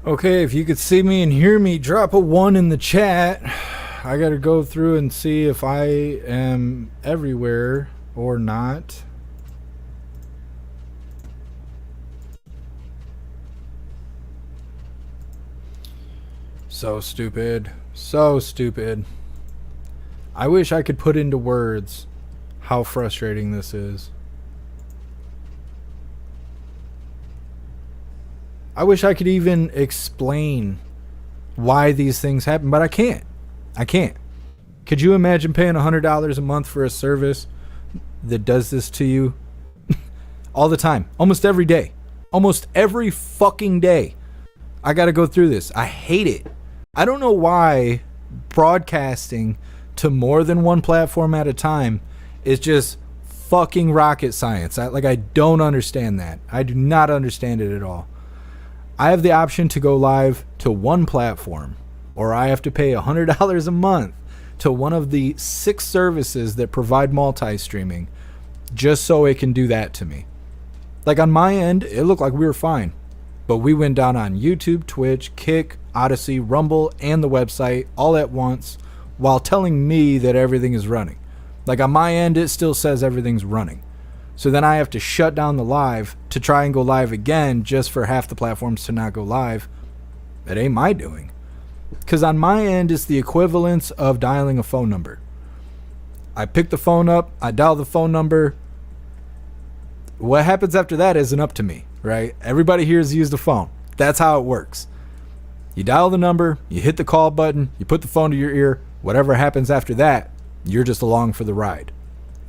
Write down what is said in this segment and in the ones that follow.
Okay, if you could see me and hear me, drop a 1 in the chat. I gotta go through and see if I am everywhere or not. So stupid. So stupid. I wish I could put into words how frustrating this is. I wish I could even explain why these things happen, but I can't. I can't. Could you imagine paying $100 a month for a service that does this to you all the time, almost every day, almost every fucking day? I got to go through this. I hate it. I don't know why broadcasting to more than one platform at a time is just fucking rocket science. I don't understand that. I do not understand it at all. I have the option to go live to one platform, or I have to pay $100 a month to one of the 6 services that provide multi-streaming just so it can do that to me. Like on my end, it looked like we were fine, but we went down on YouTube, Twitch, Kick, Odyssey, Rumble, and the website all at once while telling me that everything is running. Like on my end, it still says everything's running. So then I have to shut down the live to try and go live again just for half the platforms to not go live. That ain't my doing. Because on my end, it's the equivalence of dialing a phone number. I pick the phone up, I dial the phone number. What happens after that isn't up to me, right? Everybody here has used the phone. That's how it works. You dial the number, you hit the call button, you put the phone to your ear. Whatever happens after that, you're just along for the ride.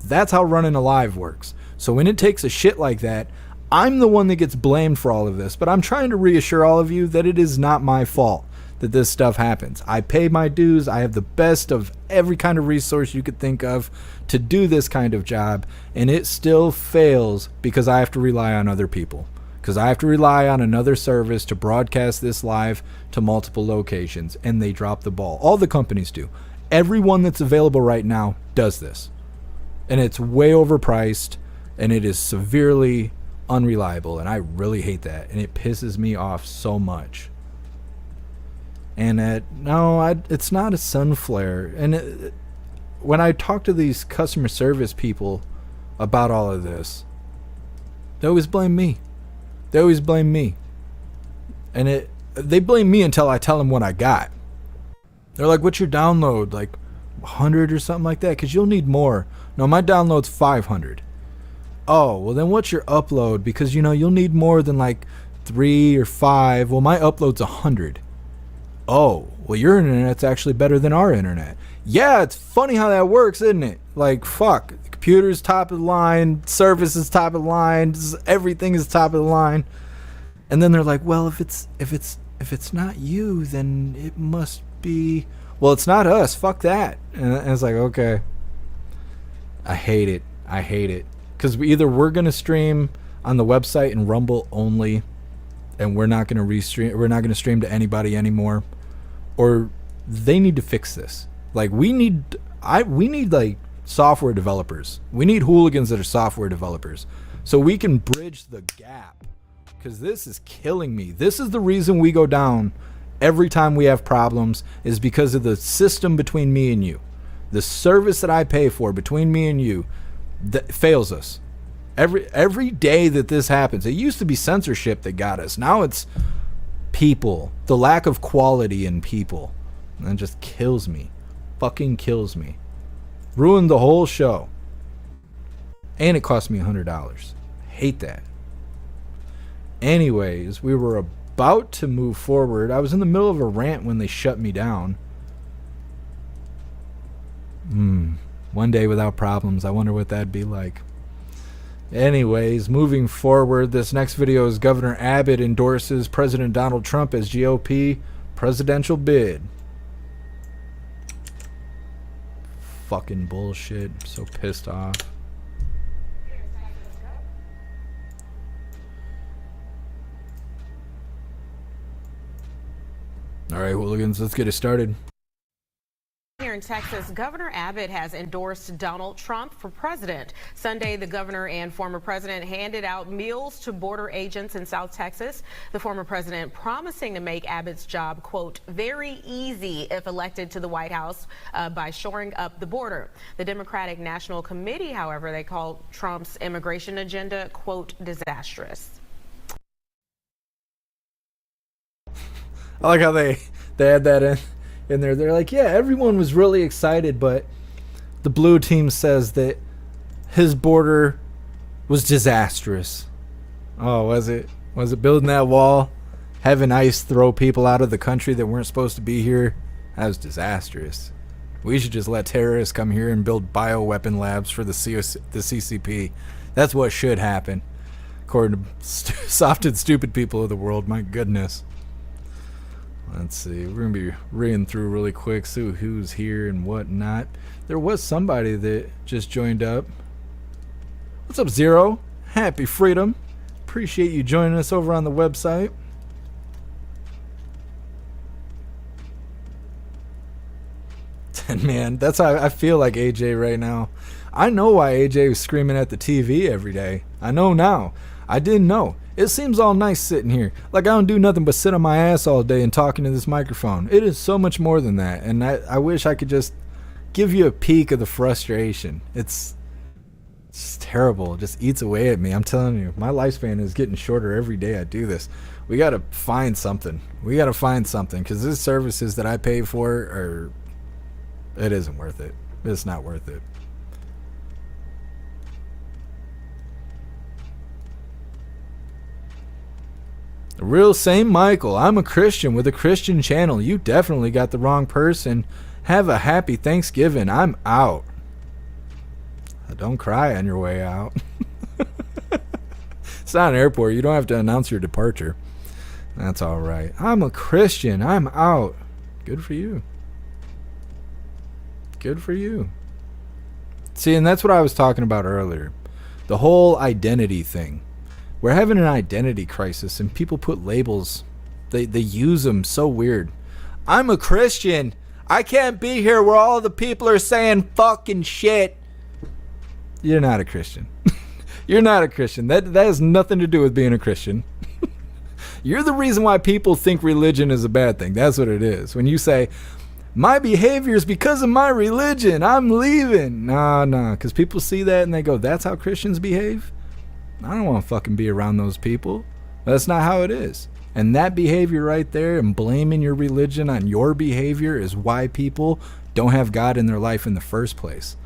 That's how running a live works. So when it takes a shit like that, I'm the one that gets blamed for all of this. But I'm trying to reassure all of you that it is not my fault that this stuff happens. I pay my dues. I have the best of every kind of resource you could think of to do this kind of job. And it still fails because I have to rely on other people. Because I have to rely on another service to broadcast this live to multiple locations. And they drop the ball. All the companies do. Everyone that's available right now does this. And it's way overpriced. And it is severely unreliable. And I really hate that. And it pisses me off so much. And it's not a sunflare. And when I talk to these customer service people about all of this, they always blame me. They always blame me. And they blame me until I tell them what I got. They're like, what's your download? Like 100 or something like that? Because you'll need more. No, my download's 500. Oh, well then what's your upload? Because, you'll need more than like 3 or 5. Well, my upload's 100. Oh, well your internet's actually better than our internet. Yeah, it's funny how that works, isn't it? Like, fuck. The computer's top of the line. Service is top of the line. Everything is top of the line. And then they're like, well, if it's not you, then it must be... Well, it's not us. Fuck that. And it's like, okay. I hate it. I hate it. Because we're going to stream on the website and Rumble only, and we're not going to restream. We're not going to stream to anybody anymore, or they need to fix this. Like we need like software developers. We need hooligans that are software developers, so we can bridge the gap. Because this is killing me. This is the reason we go down every time we have problems, is because of the system between me and you, the service that I pay for between me and you. That fails us every day that this happens. It used to be censorship that got us. Now it's people, the lack of quality in people, and it just kills me. Fucking kills me. Ruined the whole show, and it cost me $100. Hate that. Anyways, we were about to move forward. I was in the middle of a rant when they shut me down. One day without problems. I wonder what that'd be like. Anyways, moving forward, this next video is Governor Abbott endorses President Donald Trump as GOP presidential bid. Fucking bullshit. I'm so pissed off. All right, hooligans, let's get it started. Here in Texas, Governor Abbott has endorsed Donald Trump for president. Sunday, the governor and former president handed out meals to border agents in South Texas. The former president promising to make Abbott's job, quote, very easy if elected to the White House by shoring up the border. The Democratic National Committee, however, they call Trump's immigration agenda, quote, disastrous. I like how they had that in there. They're like, yeah, everyone was really excited, but the blue team says that his border was disastrous. Oh, was it? Was it building that wall? Having ICE throw people out of the country that weren't supposed to be here? That was disastrous. We should just let terrorists come here and build bioweapon labs for the CCP. That's what should happen, according to soft and stupid people of the world. My goodness. Let's see. We're going to be reading through really quick, see who's here and whatnot. There was somebody that just joined up. What's up, Zero? Happy freedom. Appreciate you joining us over on the website. And man, that's how I feel like AJ right now. I know why AJ was screaming at the TV every day. I know now. I didn't know. It seems all nice sitting here. Like I don't do nothing but sit on my ass all day and talking to this microphone. It is so much more than that. And I wish I could just give you a peek of the frustration. It's terrible. It just eats away at me. I'm telling you, my lifespan is getting shorter every day I do this. We got to find something. We got to find something because these services that I pay for are... It isn't worth it. It's not worth it. The real Saint Michael. I'm a Christian with a Christian channel. You definitely got the wrong person. Have a happy Thanksgiving. I'm out. Don't cry on your way out. It's not an airport. You don't have to announce your departure. That's all right. I'm a Christian. I'm out. Good for you. Good for you. See, and that's what I was talking about earlier. The whole identity thing. We're having an identity crisis, and people put labels. They use them so weird. I'm a Christian. I can't be here where all the people are saying fucking shit. You're not a Christian. You're not a Christian. That has nothing to do with being a Christian. You're the reason why people think religion is a bad thing. That's what it is. When you say, my behavior is because of my religion, I'm leaving. No, because people see that and they go, that's how Christians behave? I don't want to fucking be around those people. That's not how it is. And that behavior right there and blaming your religion on your behavior is why people don't have God in their life in the first place.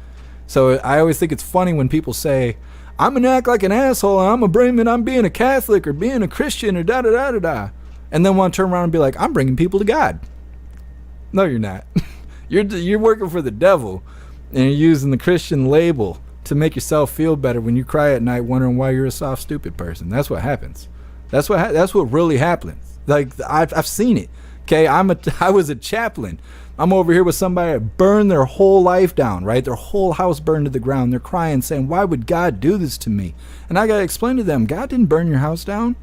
So I always think it's funny when people say, I'm going to act like an asshole and I'm going to blame it on being a Catholic or being a Christian or da-da-da-da-da. And then want to turn around and be like, I'm bringing people to God. No, you're not. You're working for the devil and you're using the Christian label to make yourself feel better when you cry at night wondering why you're a soft, stupid person. That's what happens. That's what really happens. Like, I've seen it. Okay, I was a chaplain. I'm over here with somebody that burned their whole life down, right? Their whole house burned to the ground. They're crying, saying, why would God do this to me? And I got to explain to them, God didn't burn your house down.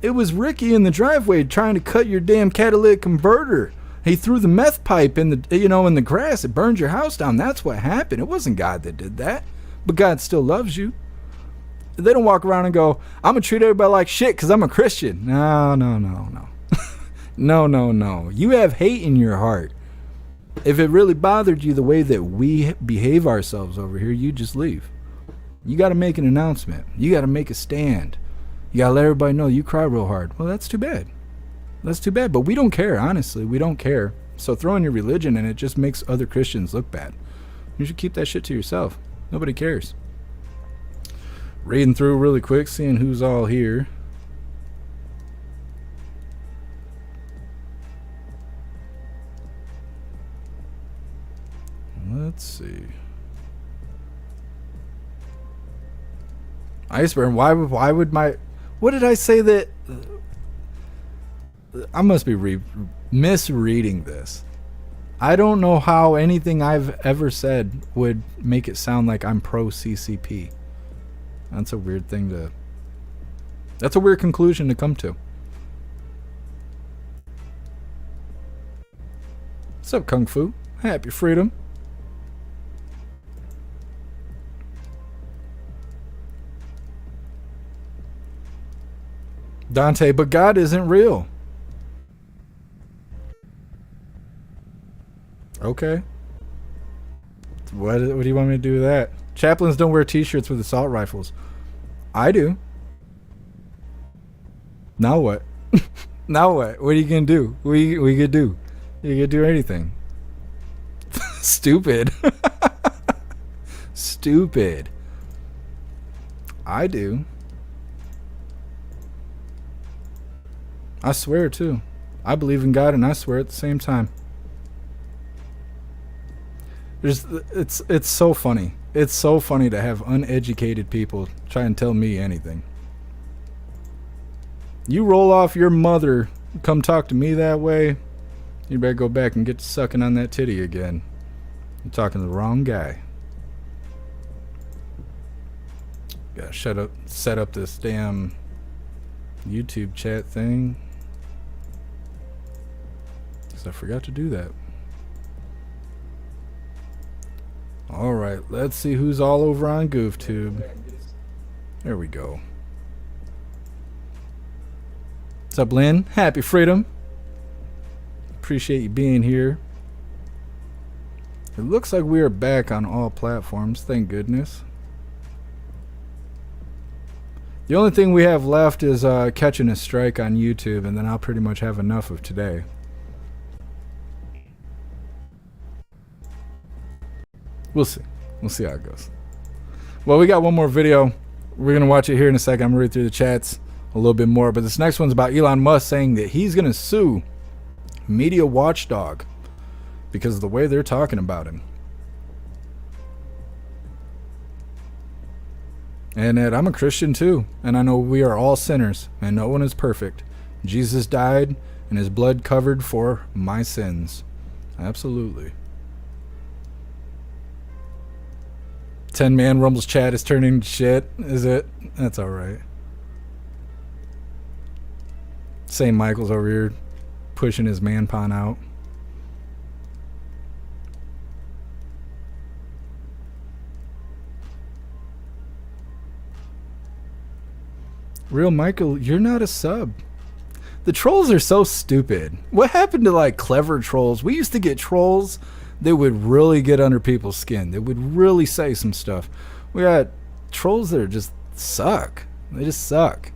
It was Ricky in the driveway trying to cut your damn catalytic converter. He threw the meth pipe in the grass. It burned your house down. That's what happened. It wasn't God that did that. But God still loves you. They don't walk around and go, I'm going to treat everybody like shit because I'm a Christian. No. No. You have hate in your heart. If it really bothered you the way that we behave ourselves over here, you just leave. You got to make an announcement. You got to make a stand. You got to let everybody know you cry real hard. Well, that's too bad. That's too bad, but we don't care, honestly. We don't care. So throwing your religion in it just makes other Christians look bad. You should keep that shit to yourself. Nobody cares. Reading through really quick, seeing who's all here. Let's see. Iceberg, why would my... What did I say that... I must be misreading this. I don't know how anything I've ever said would make it sound like I'm pro CCP. That's a weird thing to... That's a weird conclusion to come to. What's up, Kung Fu? Happy freedom. Dante, but God isn't real. Okay. What do you want me to do with that? Chaplains don't wear t-shirts with assault rifles. I do. Now what? Now what? What are you going to do? What are you going to do? You can do anything. Stupid. Stupid. I do. I swear too. I believe in God and I swear at the same time. It's so funny. It's so funny to have uneducated people try and tell me anything. You roll off your mother, come talk to me that way, you better go back and get to sucking on that titty again. You're talking to the wrong guy. Gotta set up this damn YouTube chat thing. 'Cause I forgot to do that. Alright, let's see who's all over on GoofTube. There we go. What's up, Lynn? Happy freedom. Appreciate you being here. It looks like we are back on all platforms, thank goodness. The only thing we have left is catching a strike on YouTube, and then I'll pretty much have enough of today. We'll see. We'll see how it goes. Well, we got one more video. We're going to watch it here in a second. I'm going to read through the chats a little bit more. But this next one's about Elon Musk saying that he's going to sue Media Watchdog because of the way they're talking about him. And that I'm a Christian too. And I know we are all sinners. And no one is perfect. Jesus died and his blood covered for my sins. Absolutely. 10-man Rumble's chat is turning shit, is it? That's alright. St. Michael's over here pushing his man pawn out. Real Michael, you're not a sub. The trolls are so stupid. What happened to like clever trolls? We used to get trolls. They would really get under people's skin. They would really say some stuff. We got trolls that just suck. They just suck.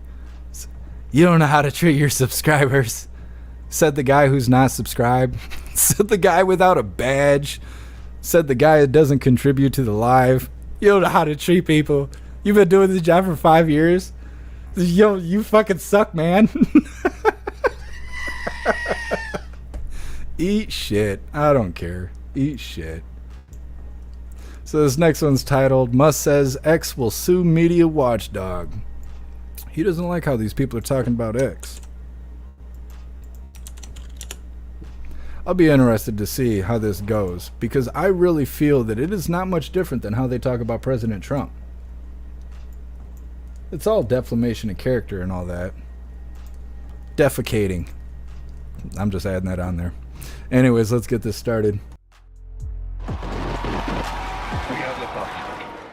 You don't know how to treat your subscribers. Said the guy who's not subscribed. Said the guy without a badge. Said the guy that doesn't contribute to the live. You don't know how to treat people. You've been doing this job for 5 years. Yo, you fucking suck, man. Eat shit. I don't care. Eat shit. So this next one's titled, Musk says X will sue Media Watchdog. He doesn't like how these people are talking about X. I'll be interested to see how this goes, because I really feel that it is not much different than how they talk about President Trump. It's all defamation of character and all that. Defecating. I'm just adding that on there. Anyways, let's get this started.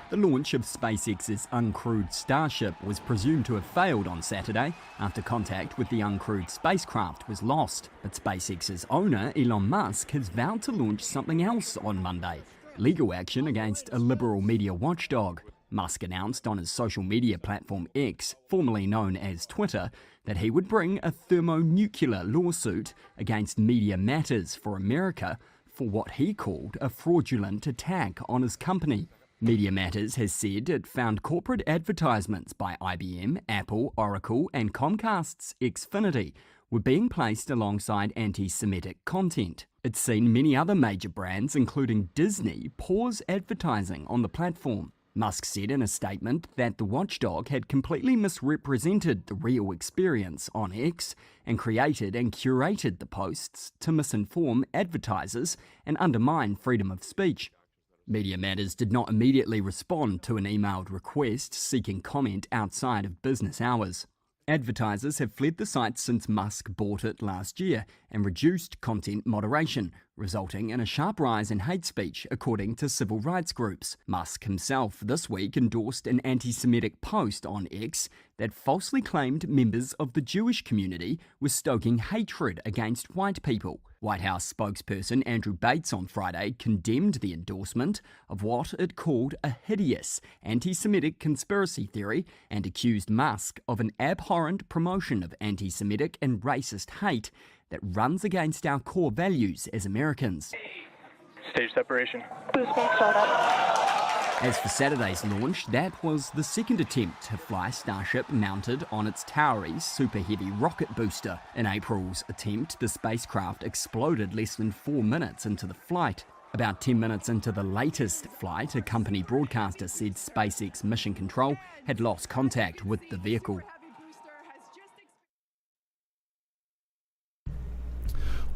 The launch of SpaceX's uncrewed Starship was presumed to have failed on Saturday after contact with the uncrewed spacecraft was lost. But SpaceX's owner, Elon Musk, has vowed to launch something else on Monday, legal action against a liberal media watchdog. Musk announced on his social media platform X, formerly known as Twitter, that he would bring a thermonuclear lawsuit against Media Matters for America for what he called a fraudulent attack on his company. Media Matters has said it found corporate advertisements by IBM, Apple, Oracle, and Comcast's Xfinity were being placed alongside anti-Semitic content. It's seen many other major brands, including Disney, pause advertising on the platform. Musk said in a statement that the watchdog had completely misrepresented the real experience on X and created and curated the posts to misinform advertisers and undermine freedom of speech. Media Matters did not immediately respond to an emailed request seeking comment outside of business hours. Advertisers have fled the site since Musk bought it last year and reduced content moderation, resulting in a sharp rise in hate speech, according to civil rights groups. Musk himself this week endorsed an anti-Semitic post on X that falsely claimed members of the Jewish community were stoking hatred against white people. White House spokesperson Andrew Bates on Friday condemned the endorsement of what it called a hideous anti-Semitic conspiracy theory and accused Musk of an abhorrent promotion of anti-Semitic and racist hate that runs against our core values as Americans. Stage separation. Boost bank startup. As for Saturday's launch, that was the second attempt to fly Starship mounted on its Tauri Super Heavy rocket booster. In April's attempt, the spacecraft exploded less than 4 minutes into the flight. About 10 minutes into the latest flight, a company broadcaster said SpaceX Mission Control had lost contact with the vehicle.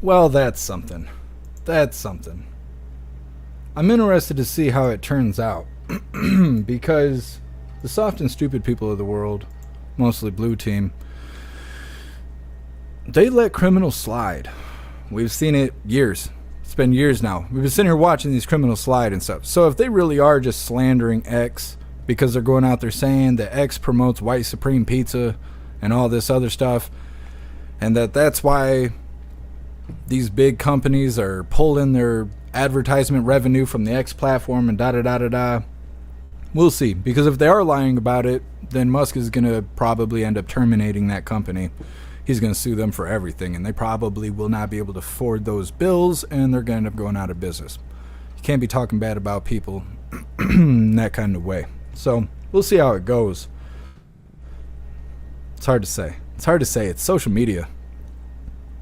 Well, that's something. That's something. I'm interested to see how it turns out. Because the soft and stupid people of the world, mostly blue team, they let criminals slide. We've seen it years. It's been years now. We've been sitting here watching these criminals slide and stuff. So if they really are just slandering X because they're going out there saying that X promotes white supreme pizza and all this other stuff, and that's why these big companies are pulling their advertisement revenue from the X platform and da-da-da-da-da, we'll see. Because if they are lying about it, then Musk is going to probably end up terminating that company. He's going to sue them for everything, and they probably will not be able to afford those bills, and they're going to end up going out of business. You can't be talking bad about people in that kind of way. So we'll see how it goes. It's hard to say. It's social media.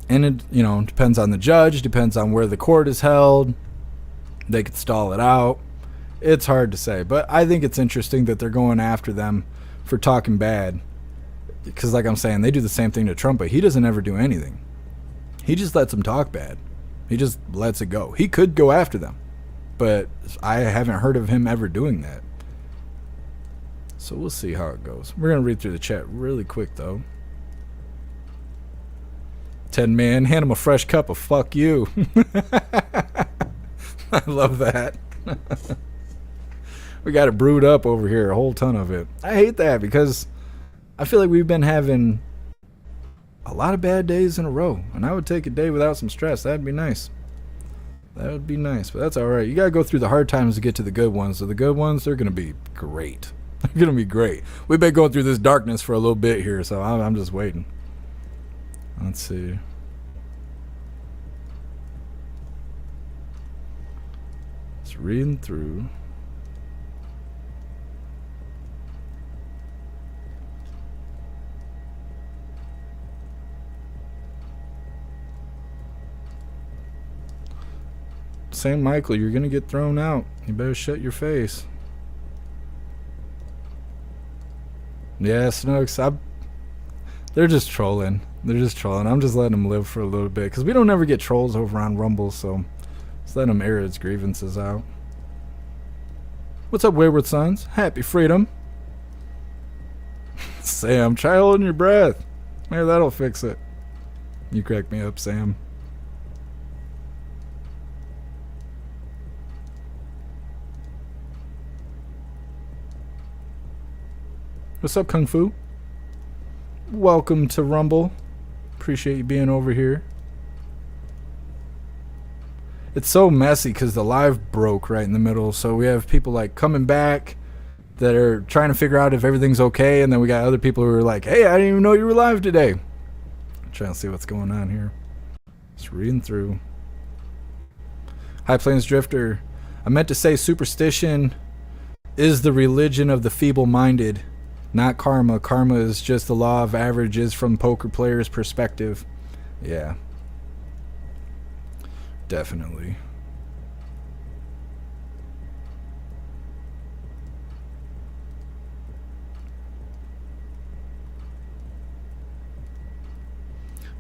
And it, depends on the judge, depends on where the court is held. They could stall it out. It's hard to say. But I think it's interesting that they're going after them for talking bad. Because like I'm saying, they do the same thing to Trump, but he doesn't ever do anything. He just lets them talk bad. He just lets it go. He could go after them. But I haven't heard of him ever doing that. So we'll see how it goes. We're going to read through the chat really quick, though. 10 man, hand him a fresh cup of fuck you. I love that. We got it brewed up over here, a whole ton of it. I hate that because I feel like we've been having a lot of bad days in a row, and I would take a day without some stress. That'd be nice. That would be nice, but that's all right. You got to go through the hard times to get to the good ones. So the good ones, they're going to be great. They're going to be great. We've been going through this darkness for a little bit here, so I'm just waiting. Let's see. Just reading through. St. Michael, you're going to get thrown out. You better shut your face. Yeah, Snooks, they're just trolling. I'm just letting them live for a little bit because we don't ever get trolls over on Rumble, so just let him air his grievances out. What's up, Wayward Sons? Happy freedom. Sam, try holding your breath. Maybe that'll fix it. You crack me up, Sam. What's up, Kung Fu? Welcome to Rumble. Appreciate you being over here. It's so messy because the live broke right in the middle, so we have people like coming back that are trying to figure out if everything's okay, and then we got other people who are like, hey, I didn't even know you were live today. I'm trying to see what's going on here. Just reading through. High Plains Drifter. I meant to say superstition is the religion of the feeble-minded, not karma. Karma is just the law of averages from poker players' perspective. Yeah. Definitely.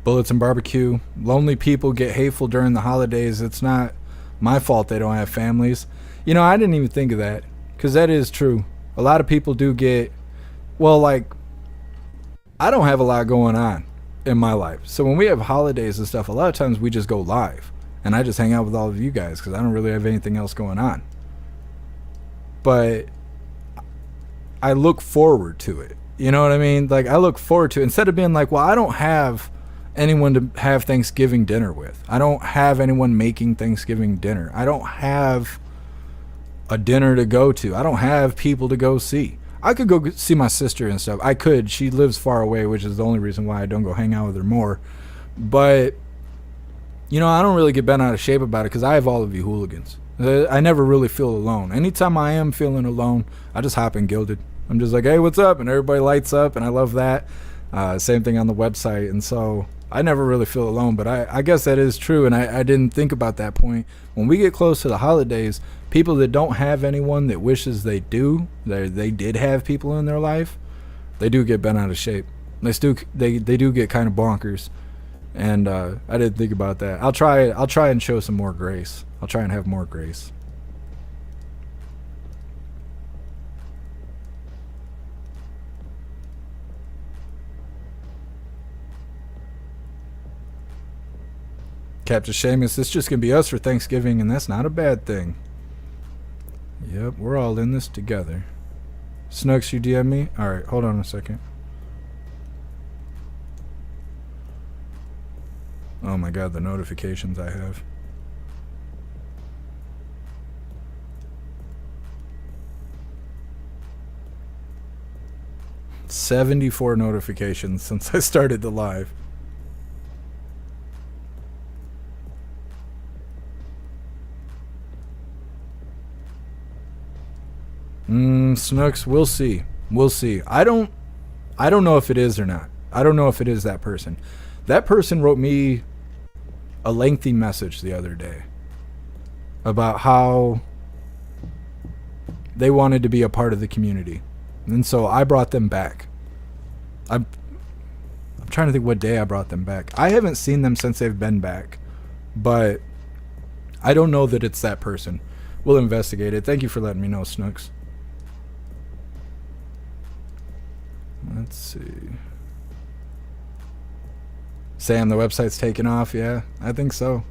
Bullets and barbecue. Lonely people get hateful during the holidays. It's not my fault they don't have families. You know, I didn't even think of that, because that is true. A lot of people do get, well, like, I don't have a lot going on in my life. So when we have holidays and stuff, a lot of times we just go live. and I just hang out with all of you guys because I don't really have anything else going on. But I look forward to it. You know what I mean? Like, I look forward to it instead of being like, well, I don't have anyone to have Thanksgiving dinner with. I don't have anyone making Thanksgiving dinner. I don't have a dinner to go to. I don't have people to go see. I could go see my sister and stuff. I could. She lives far away, which is the only reason why I don't go hang out with her more. But, you know, I don't really get bent out of shape about it because I have all of you hooligans. I never really feel alone. Anytime I am feeling alone, I just hop in Gilded. I'm just like, hey, what's up? And everybody lights up, and I love that. Same thing on the website. And so I never really feel alone, but I guess that is true, and I didn't think about that point. When we get close to the holidays, people that don't have anyone that wishes they do, they did have people in their life, they do get bent out of shape. They do get kind of bonkers, and I didn't think about that. I'll try and show some more grace. I'll try and have more grace. Captain Seamus, it's just gonna be us for Thanksgiving, and that's not a bad thing. Yep, we're all in this together. Snooks, you DM me? Alright, hold on a second. Oh my god, the notifications I have. '74 notifications since I started the live. Snooks, we'll see. We'll see. I don't know if it is or not. I don't know if it is that person. That person wrote me a lengthy message the other day about how they wanted to be a part of the community. And so I brought them back. I'm trying to think what day I brought them back. I haven't seen them since they've been back. But I don't know that it's that person. We'll investigate it. Thank you for letting me know, Snooks. Let's see. Sam, the website's taking off. Yeah, I think so.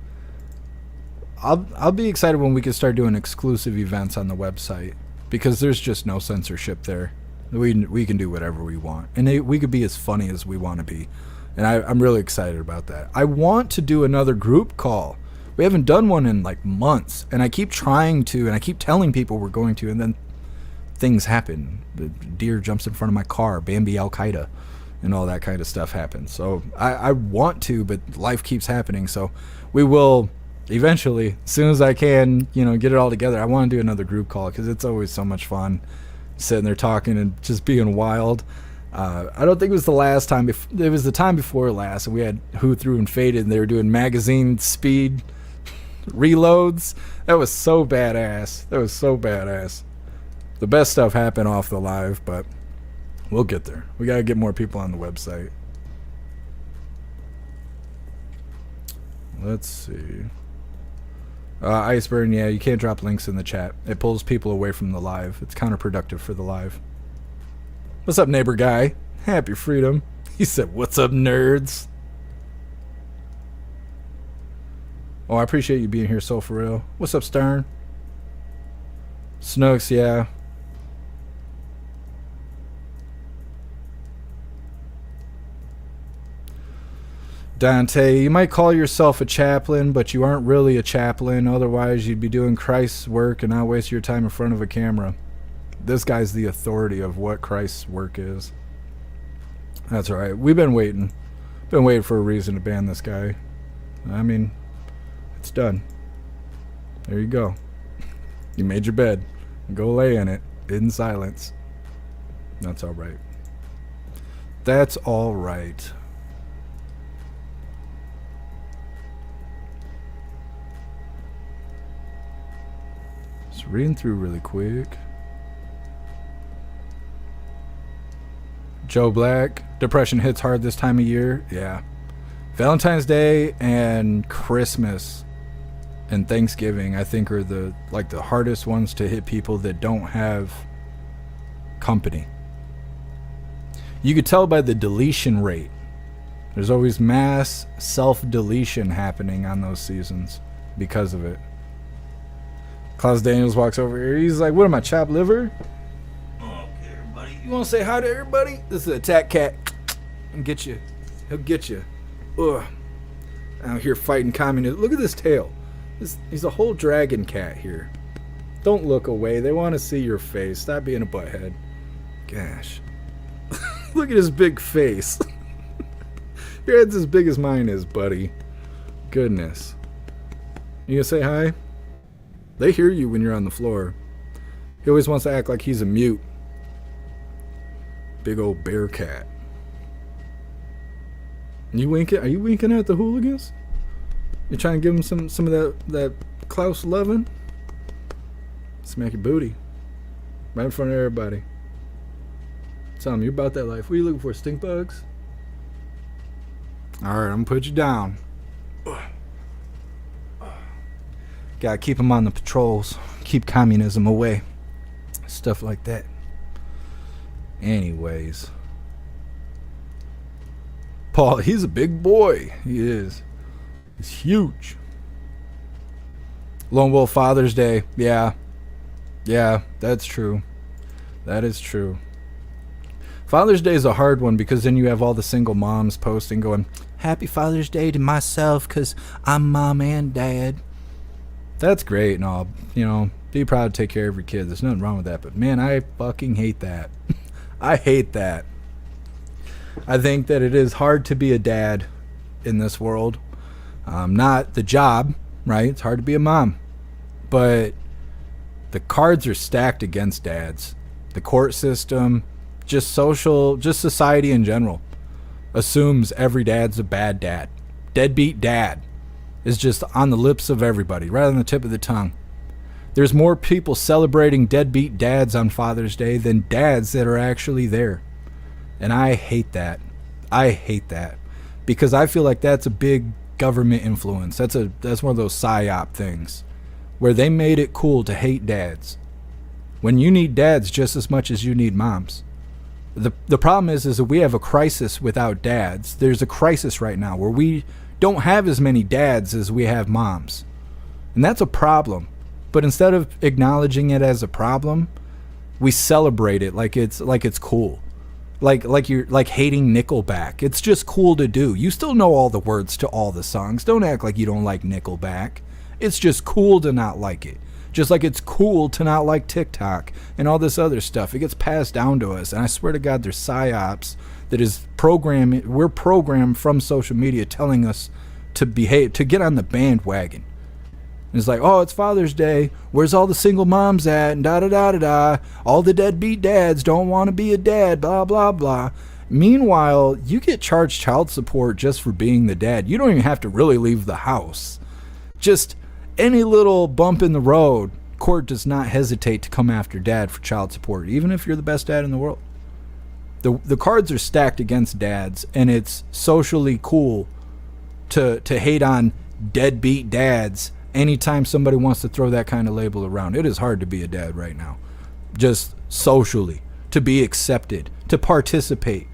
I'll be excited when we can start doing exclusive events on the website, because there's just no censorship there. We can do whatever we want, and we could be as funny as we want to be, and I'm really excited about that. I want to do another group call. We haven't done one in like months, and I keep trying to, and I keep telling people we're going to, and then things happen. The deer jumps in front of my car, Bambi Al Qaeda, and all that kind of stuff happens. So I want to, but life keeps happening. So we will eventually, as soon as I can, get it all together. I want to do another group call because it's always so much fun sitting there talking and just being wild. I don't think it was the last time. It was the time before last, and we had Who Threw and Faded, and they were doing magazine speed reloads. That was so badass. The best stuff happened off the live, but we'll get there. We gotta get more people on the website. Let's see. Iceburn, yeah, you can't drop links in the chat. It pulls people away from the live. It's counterproductive for the live. What's up, neighbor guy? Happy freedom. He said, what's up, nerds? Oh, I appreciate you being here, so for real. What's up, Stern? Snooks, yeah. Dante, you might call yourself a chaplain, but you aren't really a chaplain. Otherwise, you'd be doing Christ's work and not waste your time in front of a camera. This guy's the authority of what Christ's work is. That's all right. We've been waiting. Been waiting for a reason to ban this guy. I mean, it's done. There you go. You made your bed. Go lay in it in silence. That's all right. That's all right. Just reading through really quick. Joe Black, depression hits hard this time of year. Yeah. Valentine's Day and Christmas and Thanksgiving, I think, are the hardest ones to hit people that don't have company. You could tell by the deletion rate. There's always mass self-deletion happening on those seasons. because of it. Klaus Daniels walks over here. He's like, what am I, chopped liver? Oh, okay, everybody. You want to say hi to everybody? This is an attack cat. And get you. He'll get you. Ugh. Out here fighting communists. Look at this tail. He's a whole dragon cat here. Don't look away. They want to see your face. Stop being a butthead. Gosh. Look at his big face. Your head's as big as mine is, buddy. Goodness. You gonna say hi? They hear you when you're on the floor. He always wants to act like he's a mute. Big old bear cat. You winking? Are you winking at the hooligans? You trying to give them some of that Klaus loving? Smack your booty. Right in front of everybody. Tell them you're about that life. What are you looking for? Stink bugs? Alright, I'm gonna put you down. Gotta keep them on the patrols. Keep communism away. Stuff like that. Anyways. Paul, he's a big boy. He is. He's huge. Lone Wolf Father's Day. Yeah. Yeah, that's true. That is true. Father's Day is a hard one because then you have all the single moms posting going, Happy Father's Day to myself because I'm mom and dad. That's great and all. You know, be proud to take care of your kids. There's nothing wrong with that. But man, I fucking hate that. I hate that. I think that it is hard to be a dad in this world. Not the job, right? It's hard to be a mom. But the cards are stacked against dads. The court system, just society in general, assumes every dad's a bad dad. Deadbeat dad is just on the lips of everybody, right on the tip of the tongue. There's more people celebrating deadbeat dads on Father's Day than dads that are actually there. And I hate that. I hate that. Because I feel like that's a big government influence. That's one of those psyop things where they made it cool to hate dads when you need dads just as much as you need moms. The problem is that we have a crisis without dads. There's a crisis right now where we don't have as many dads as we have moms. And that's a problem. But instead of acknowledging it as a problem, we celebrate it like it's cool. Like you're like hating Nickelback. It's just cool to do. You still know all the words to all the songs. Don't act like you don't like Nickelback. It's just cool to not like it. Just like it's cool to not like TikTok and all this other stuff. It gets passed down to us. And I swear to God, there's psyops that is programmed. We're programmed from social media telling us to behave, to get on the bandwagon. And it's like, oh, it's Father's Day. Where's all the single moms at? And da-da-da-da-da. All the deadbeat dads don't want to be a dad, blah, blah, blah. Meanwhile, you get charged child support just for being the dad. You don't even have to really leave the house. Just any little bump in the road, court does not hesitate to come after dad for child support, even if you're the best dad in the world. The cards are stacked against dads, and it's socially cool to hate on deadbeat dads anytime somebody wants to throw that kind of label around. It is hard to be a dad right now. Just socially. To be accepted. To participate.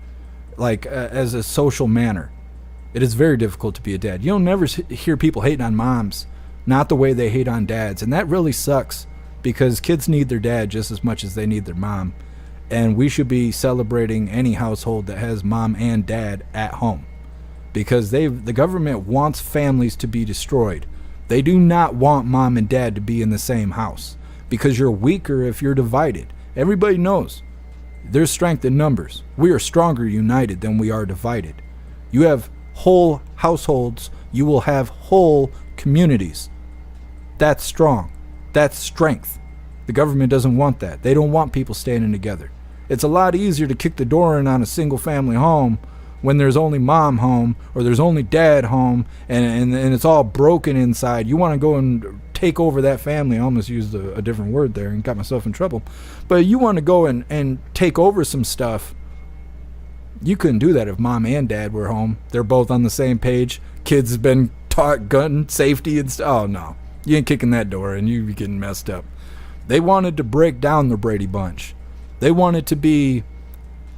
Like, as a social manner. It is very difficult to be a dad. You'll never hear people hating on moms. Not the way they hate on dads. And that really sucks. Because kids need their dad just as much as they need their mom. And we should be celebrating any household that has mom and dad at home. Because the government wants families to be destroyed. They do not want mom and dad to be in the same house because you're weaker if you're divided. Everybody knows there's strength in numbers. We are stronger united than we are divided. You have whole households. You will have whole communities. That's strong. That's strength. The government doesn't want that. They don't want people standing together. It's a lot easier to kick the door in on a single family home when there's only mom home or there's only dad home and it's all broken inside. You want to go and take over that family. I almost used a different word there and got myself in trouble. But you want to go and take over some stuff. You couldn't do that if mom and dad were home. They're both on the same page. Kids have been taught gun safety and stuff. Oh, no. You ain't kicking that door and you're getting messed up. They wanted to break down the Brady Bunch. They wanted to be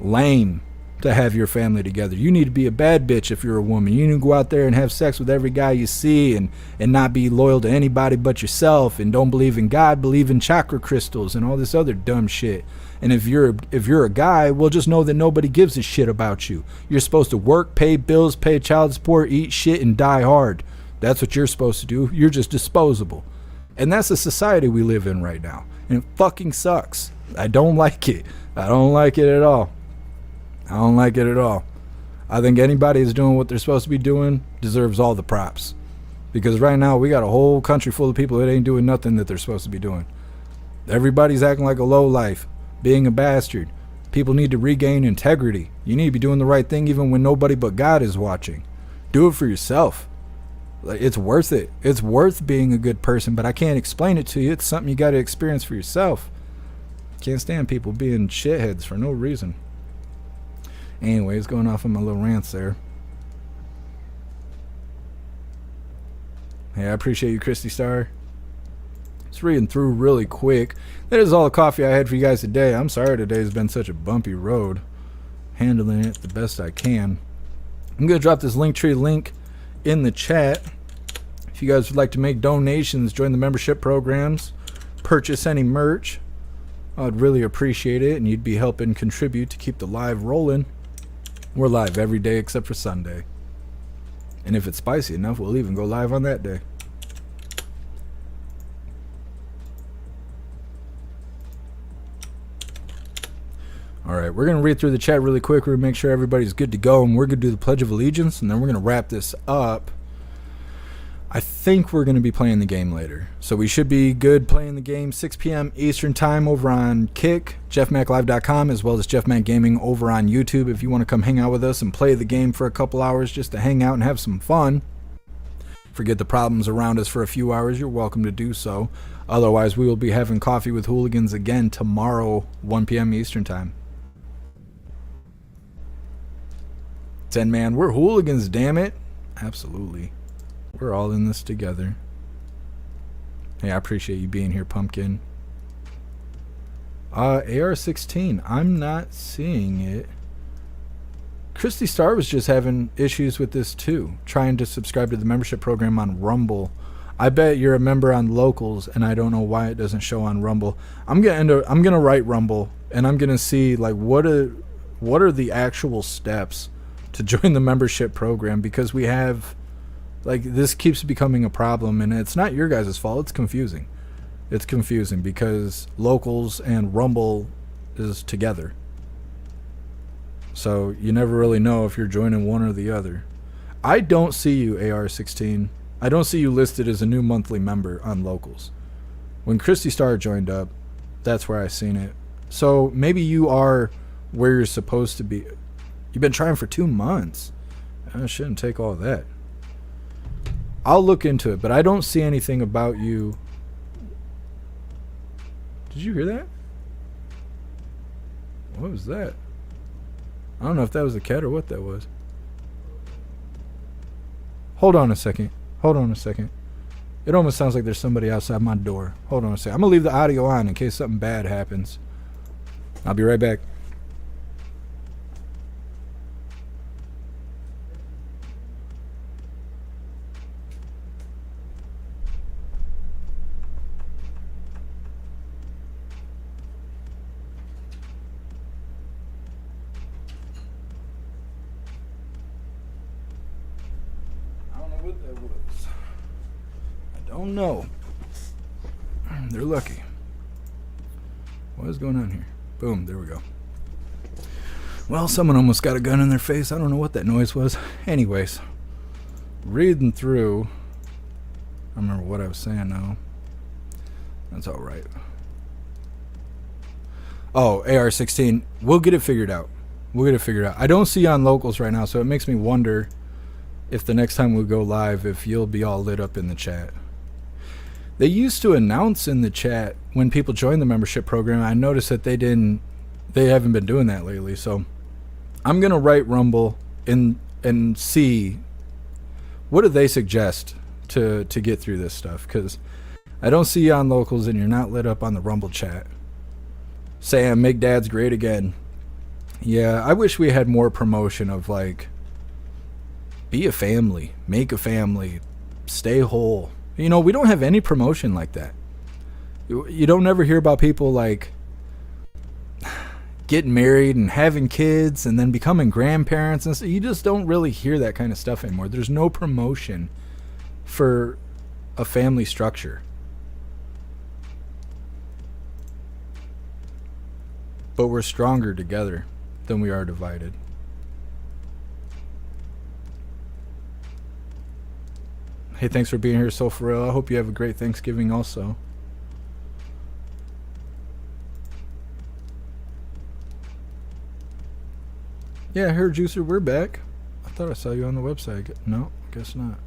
lame. to have your family together. You need to be a bad bitch if you're a woman. You need to go out there and have sex with every guy you see and not be loyal to anybody but yourself, and don't believe in God, believe in chakra crystals and all this other dumb shit. And if you're a guy, well, just know that nobody gives a shit about you. You're supposed to work, pay bills, pay child support, eat shit, and die hard. That's what you're supposed to do. You're just disposable. And that's the society we live in right now. And it fucking sucks. I don't like it. I don't like it at all. I don't like it at all. I think anybody who's doing what they're supposed to be doing deserves all the props. Because right now we got a whole country full of people that ain't doing nothing that they're supposed to be doing. Everybody's acting like a lowlife, being a bastard. People need to regain integrity. You need to be doing the right thing even when nobody but God is watching. Do it for yourself. Like, it's worth it. It's worth being a good person, but I can't explain it to you. It's something you got to experience for yourself. Can't stand people being shitheads for no reason. Anyways, going off on my little rants there. Hey, I appreciate you, Christy Star. Just reading through really quick. That is all the coffee I had for you guys today. I'm sorry today's been such a bumpy road. Handling it the best I can. I'm going to drop this Linktree link in the chat. If you guys would like to make donations, join the membership programs, purchase any merch, I'd really appreciate it, and you'd be helping contribute to keep the live rolling. We're live every day except for Sunday. And if it's spicy enough, we'll even go live on that day. Alright, we're going to read through the chat really quick. We're going to make sure everybody's good to go, and we're going to do the Pledge of Allegiance, and then we're going to wrap this up. I think we're going to be playing the game later. So we should be good playing the game 6 p.m. Eastern Time over on Kick, jeffmaclive.com, as well as Jeff Mac Gaming over on YouTube. If you want to come hang out with us and play the game for a couple hours just to hang out and have some fun, forget the problems around us for a few hours, you're welcome to do so. Otherwise, we will be having coffee with Hooligans again tomorrow, 1 p.m. Eastern Time. 10 man, we're Hooligans, damn it. Absolutely. We're all in this together. Hey, I appreciate you being here, Pumpkin. AR-16. I'm not seeing it. Christy Star was just having issues with this too. Trying to subscribe to the membership program on Rumble. I bet you're a member on Locals, and I don't know why it doesn't show on Rumble. I'm gonna write Rumble, and I'm gonna see like what are the actual steps to join the membership program, because we have, like, this keeps becoming a problem, and it's not your guys' fault. It's confusing. It's confusing because Locals and Rumble is together. So you never really know if you're joining one or the other. I don't see you, AR-16. I don't see you listed as a new monthly member on Locals. When Christy Star joined up, that's where I seen it. So maybe you are where you're supposed to be. You've been trying for 2 months. I shouldn't take all that. I'll look into it, but I don't see anything about you. Did you hear that? What was that? I don't know if that was a cat or what that was. Hold on a second. Hold on a second. It almost sounds like there's somebody outside my door. Hold on a second. I'm going to leave the audio on in case something bad happens. I'll be right back. No, they're lucky. What is going on here? Boom, there we go. Well, someone almost got a gun in their face. I don't know what that noise was. Anyways, reading through, I don't remember what I was saying now. That's all right. Oh, AR-16. We'll get it figured out. We'll get it figured out. I don't see you on Locals right now, so it makes me wonder if the next time we go live, if you'll be all lit up in the chat. They used to announce in the chat when people join the membership program. I noticed that they haven't been doing that lately. So I'm going to write Rumble and see what do they suggest to get through this stuff, because I don't see you on Locals and you're not lit up on the Rumble chat. Sam, make dads great again. Yeah, I wish we had more promotion of like, be a family, make a family, stay whole. You know, we don't have any promotion like that. You don't ever hear about people like getting married and having kids and then becoming grandparents and stuff. You just don't really hear that kind of stuff anymore. There's no promotion for a family structure. But we're stronger together than we are divided. Hey, thanks for being here, So For Real. I hope you have a great Thanksgiving also. Yeah, Hair Juicer, we're back. I thought I saw you on the website. No, guess not.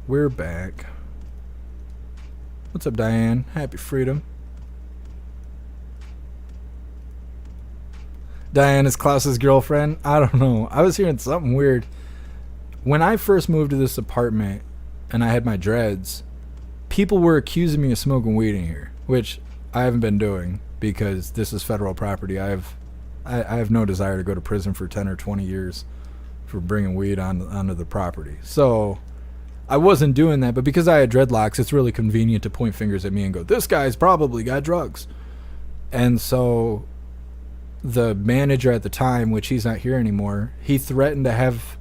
We're back. What's up, Diane? Happy freedom. Diane is Klaus's girlfriend. I don't know. I was hearing something weird. When I first moved to this apartment and I had my dreads, people were accusing me of smoking weed in here, which I haven't been doing because this is federal property. I have no desire to go to prison for 10 or 20 years for bringing weed onto the property. So I wasn't doing that, but because I had dreadlocks, it's really convenient to point fingers at me and go, this guy's probably got drugs. And so the manager at the time, which he's not here anymore, he threatened to have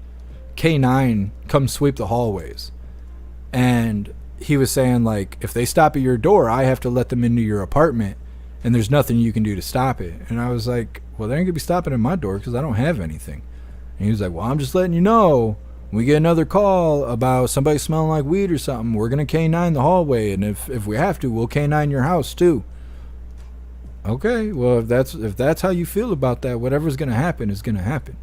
K9 come sweep the hallways. And he was saying, like, if they stop at your door, I have to let them into your apartment, and there's nothing you can do to stop it. And I was like, well, they ain't gonna be stopping at my door because I don't have anything. And he was like, well, I'm just letting you know, we get another call about somebody smelling like weed or something, we're gonna K9 the hallway, and if we have to, we'll K9 your house too. Okay, well, if that's how you feel about that, whatever's gonna happen is gonna happen.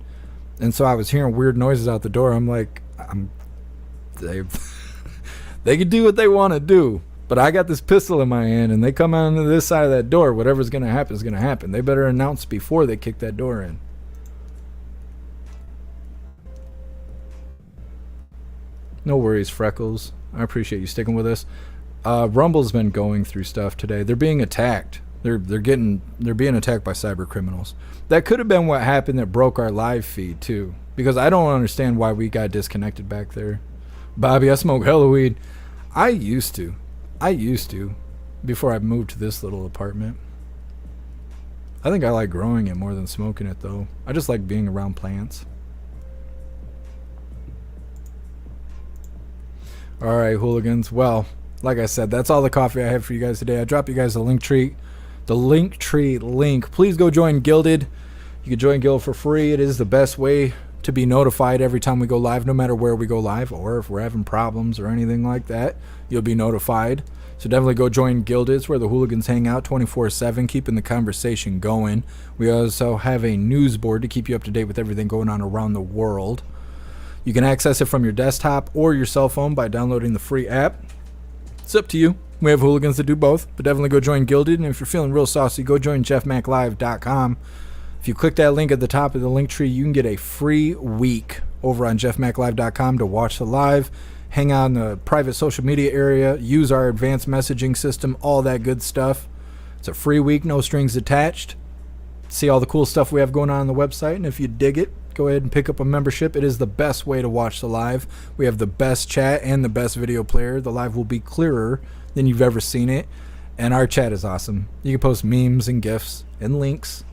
And so I was hearing weird noises out the door. I'm like, they can do what they want to do, but I got this pistol in my hand, and they come out onto this side of that door. Whatever's gonna happen is gonna happen. They better announce before they kick that door in. No worries, Freckles. I appreciate you sticking with us. Rumble's been going through stuff today. They're being attacked. They're being attacked by cyber criminals. That could have been what happened that broke our live feed too, because I don't understand why we got disconnected back there. Bobby, I smoke hella weed. I used to before I moved to this little apartment. I think I like growing it more than smoking it though. I just like being around plants. Alright, hooligans. Well, like I said, that's all the coffee I have for you guys today. I dropped you guys a link tree. The Linktree link. Please go join Gilded. You can join Guild for free. It is the best way to be notified every time we go live, no matter where we go live, or if we're having problems or anything like that, you'll be notified. So definitely go join Gilded. It's where the hooligans hang out 24/7, keeping the conversation going. We also have a news board to keep you up to date with everything going on around the world. You can access it from your desktop or your cell phone by downloading the free app. It's up to you. We have hooligans that do both, but definitely go join Gilded. And if you're feeling real saucy, go join jeffmaclive.com. If you click that link at the top of the link tree, you can get a free week over on jeffmaclive.com to watch the live, hang out in the private social media area, use our advanced messaging system, all that good stuff. It's a free week, no strings attached. See all the cool stuff we have going on the website, and if you dig it, go ahead and pick up a membership. It is the best way to watch the live. We have the best chat and the best video player. The live will be clearer than you've ever seen it, and our chat is awesome. You can post memes and gifs and links.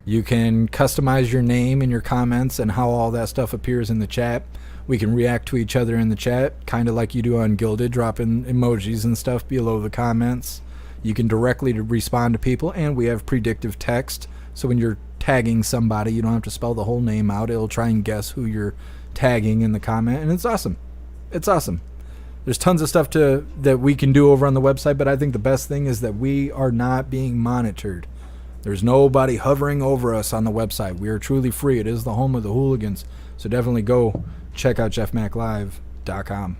You can customize your name and your comments and how all that stuff appears in the chat. We can react to each other in the chat, kind of like you do on Gilded, dropping emojis and stuff below the comments. You can directly respond to people, and we have predictive text, so when you're tagging somebody, you don't have to spell the whole name out. It'll try and guess who you're tagging in the comment, and it's awesome. It's awesome. There's tons of stuff that we can do over on the website, but I think the best thing is that we are not being monitored. There's nobody hovering over us on the website. We are truly free. It is the home of the hooligans. So definitely go check out jeffmaclive.com.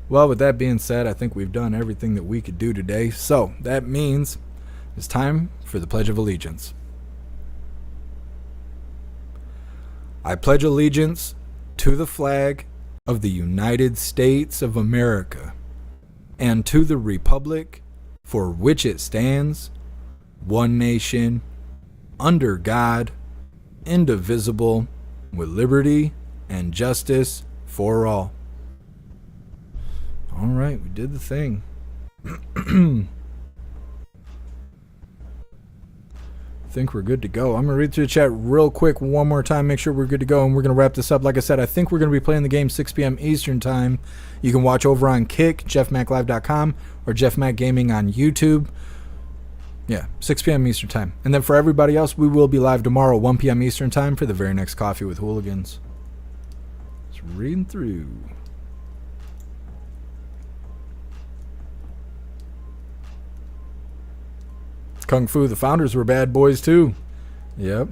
Well, with that being said, I think we've done everything that we could do today. So that means it's time for the Pledge of Allegiance. I pledge allegiance to the flag of the United States of America and to the republic for which it stands, one nation, under God, indivisible, with liberty and justice for all. All right, we did the thing. I think we're good to go. I'm going to read through the chat real quick one more time, make sure we're good to go, and we're going to wrap this up. Like I said, I think we're going to be playing the game 6 p.m. Eastern Time. You can watch over on Kick, jeffmaclive.com, or Jeff Mac Gaming on YouTube. Yeah, 6 p.m. Eastern Time. And then for everybody else, we will be live tomorrow, 1 p.m. Eastern Time, for the very next Coffee with Hooligans. Just reading through. Kung Fu, the founders were bad boys too. Yep.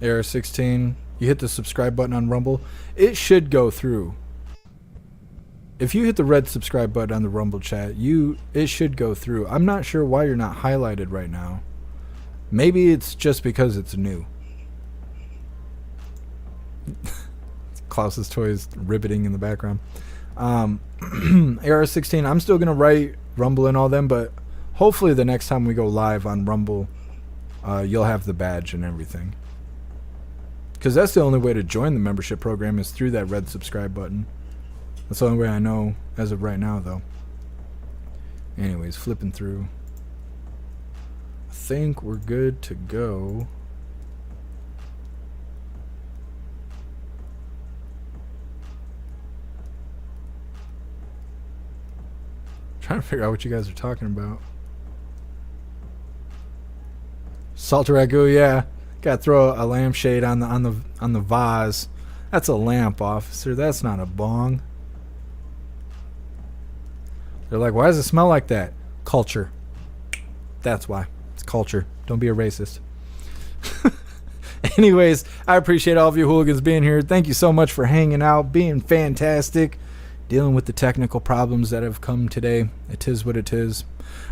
AR16, you hit the subscribe button on Rumble. It should go through. If you hit the red subscribe button on the Rumble chat, it should go through. I'm not sure why you're not highlighted right now. Maybe it's just because it's new. Klaus's toys ribbiting in the background. AR16, I'm still going to write Rumble and all them, but hopefully the next time we go live on Rumble, you'll have the badge and everything. Because that's the only way to join the membership program is through that red subscribe button. That's the only way I know as of right now, though. Anyways, flipping through. I think we're good to go. Trying to figure out what you guys are talking about. Salt ragu, yeah. Got to throw a lampshade on the vase. That's a lamp, officer. That's not a bong. They're like, why does it smell like that? Culture. That's why. It's culture. Don't be a racist. Anyways, I appreciate all of you hooligans being here. Thank you so much for hanging out, being fantastic. Dealing with the technical problems that have come today. It is what it is.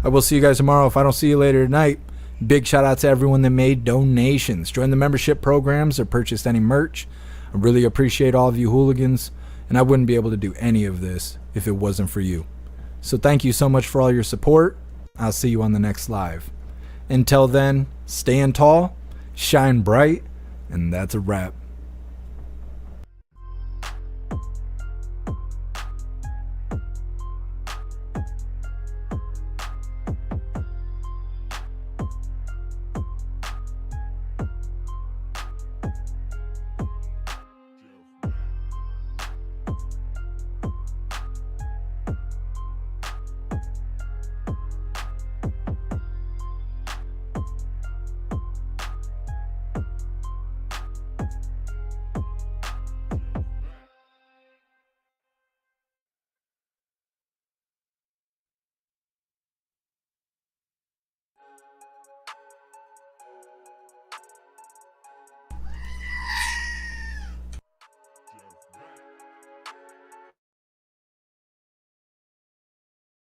I will see you guys tomorrow. If I don't see you later tonight, big shout out to everyone that made donations, joined the membership programs, or purchased any merch. I really appreciate all of you hooligans, and I wouldn't be able to do any of this if it wasn't for you. So thank you so much for all your support. I'll see you on the next live. Until then, stand tall, shine bright, and that's a wrap.